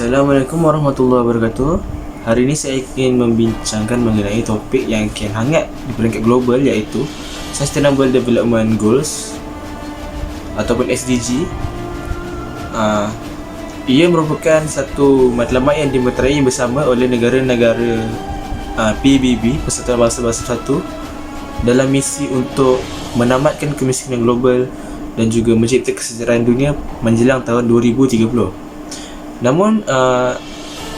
Assalamualaikum warahmatullahi wabarakatuh. Hari ini saya ingin membincangkan mengenai topik yang kian hangat di peringkat global, iaitu Sustainable Development Goals ataupun SDG. Ia merupakan satu matlamat yang dimeterai bersama oleh negara-negara PBB, Persatuan Bangsa-Bangsa Bersatu, dalam misi untuk menamatkan kemiskinan global dan juga mencipta kesejahteraan dunia menjelang tahun 2030. Namun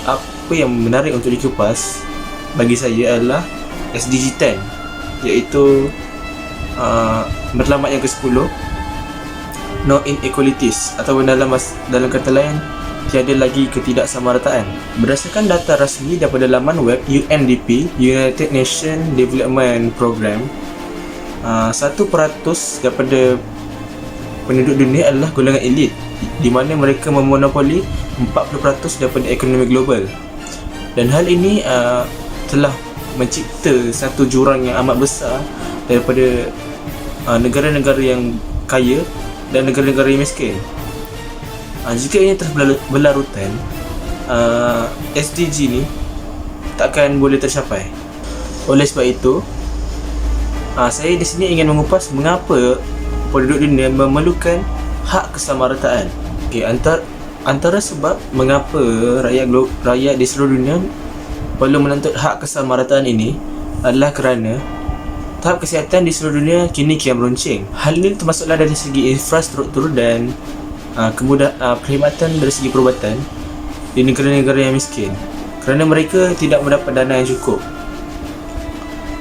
apa yang menarik untuk dikupas bagi saya adalah SDG 10, iaitu matlamat yang ke-10, No Inequalities, atau dalam kata lain, tiada lagi ketidaksamarataan. Berdasarkan data rasmi daripada laman web UNDP, United Nations Development Program, 1% daripada penduduk dunia adalah golongan elit, di mana mereka memonopoli 40% daripada ekonomi global. Dan hal ini telah mencipta satu jurang yang amat besar daripada negara-negara yang kaya dan negara-negara yang miskin. Jika ini terus berlarutan, SDG ni takkan boleh tercapai. Oleh sebab itu, saya di sini ingin mengupas mengapa penduduk dunia memerlukan hak kesamarataan. Antara sebab mengapa rakyat di seluruh dunia perlu menuntut hak kesamarataan ini adalah kerana tahap kesihatan di seluruh dunia kini kian meruncing. Hal ini termasuklah dari segi infrastruktur dan perkhidmatan dari segi perubatan di negara-negara yang miskin, kerana mereka tidak mendapat dana yang cukup.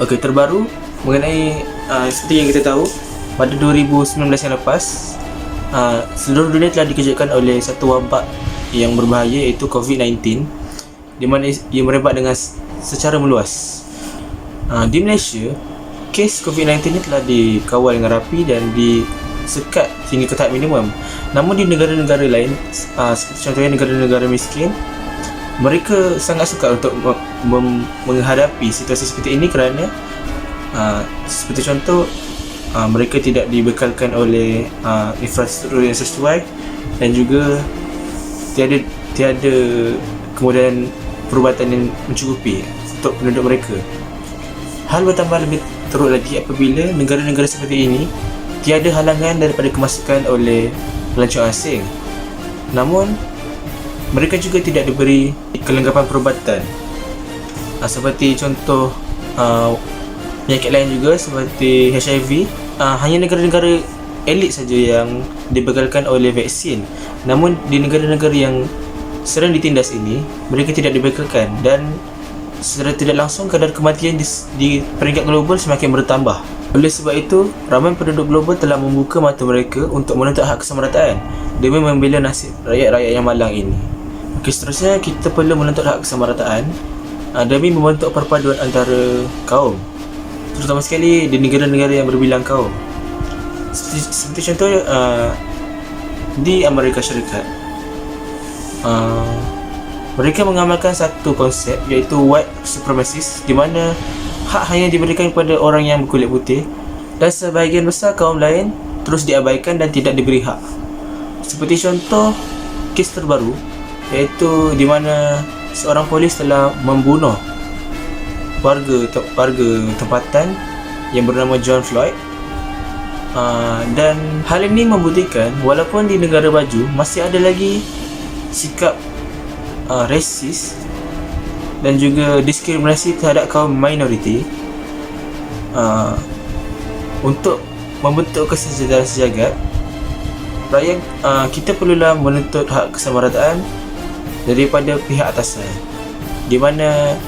Terbaru mengenai seperti yang kita tahu, pada 2019 yang lepas, seluruh dunia telah dikejutkan oleh satu wabak yang berbahaya, iaitu COVID-19, di mana ia merebak dengan secara meluas. Di Malaysia, kes COVID-19 ini telah dikawal dengan rapi dan disekat hingga ke tahap minimum. Namun di negara-negara lain, seperti contohnya negara-negara miskin, mereka sangat sukar untuk menghadapi situasi seperti ini kerana seperti contoh, mereka tidak dibekalkan oleh infrastruktur yang sesuai dan juga tiada kemudahan perubatan yang mencukupi untuk penduduk mereka. Hal bertambah lebih teruk lagi apabila negara-negara seperti ini tiada halangan daripada kemasukan oleh pelancong asing. Namun mereka juga tidak diberi kelengkapan perubatan, seperti contoh penyakit lain juga seperti HIV. Hanya negara-negara elit saja yang dibekalkan oleh vaksin. Namun di negara-negara yang sering ditindas ini, mereka tidak dibekalkan, dan secara tidak langsung kadar kematian di peringkat global semakin bertambah. Oleh sebab itu, ramai penduduk global telah membuka mata mereka untuk menuntut hak kesamarataan demi membela nasib rakyat-rakyat yang malang ini. Seterusnya, kita perlu menuntut hak kesamarataan demi membentuk perpaduan antara kaum, terutama sekali di negara-negara yang berbilang kaum. Seperti contoh di Amerika Syarikat, mereka mengamalkan satu konsep, iaitu white supremacist, di mana hak hanya diberikan kepada orang yang berkulit putih dan sebahagian besar kaum lain terus diabaikan dan tidak diberi hak. Seperti contoh kes terbaru, iaitu di mana seorang polis telah membunuh warga tempatan yang bernama John Floyd, dan hal ini membuktikan walaupun di negara baju masih ada lagi sikap rasis dan juga diskriminasi terhadap kaum minoriti. Untuk membentuk kesejahteraan sejagat, rakyat kita perlulah menuntut hak kesamarataan daripada pihak atasan, di mana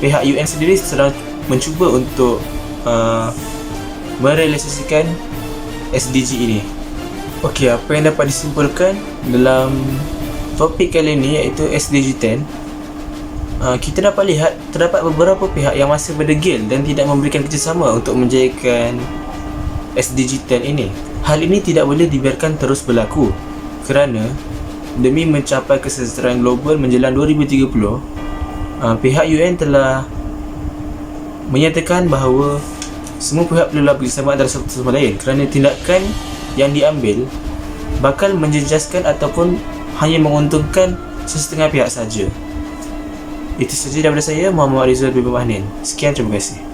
pihak UN sendiri sedang mencuba untuk merealisasikan SDG ini. Apa yang dapat disimpulkan dalam topik kali ini, iaitu SDG 10, kita dapat lihat terdapat beberapa pihak yang masih berdegil dan tidak memberikan kerjasama untuk menjayakan SDG 10 ini. Hal ini tidak boleh dibiarkan terus berlaku, kerana demi mencapai kesejahteraan global menjelang 2030, pihak UN telah menyatakan bahawa semua pihak perlulah bersama antara satu sama lain, kerana tindakan yang diambil bakal menjejaskan ataupun hanya menguntungkan sesetengah pihak saja. Itu saja daripada saya, Muhammad Rizal bin Mahnin. Sekian, terima kasih.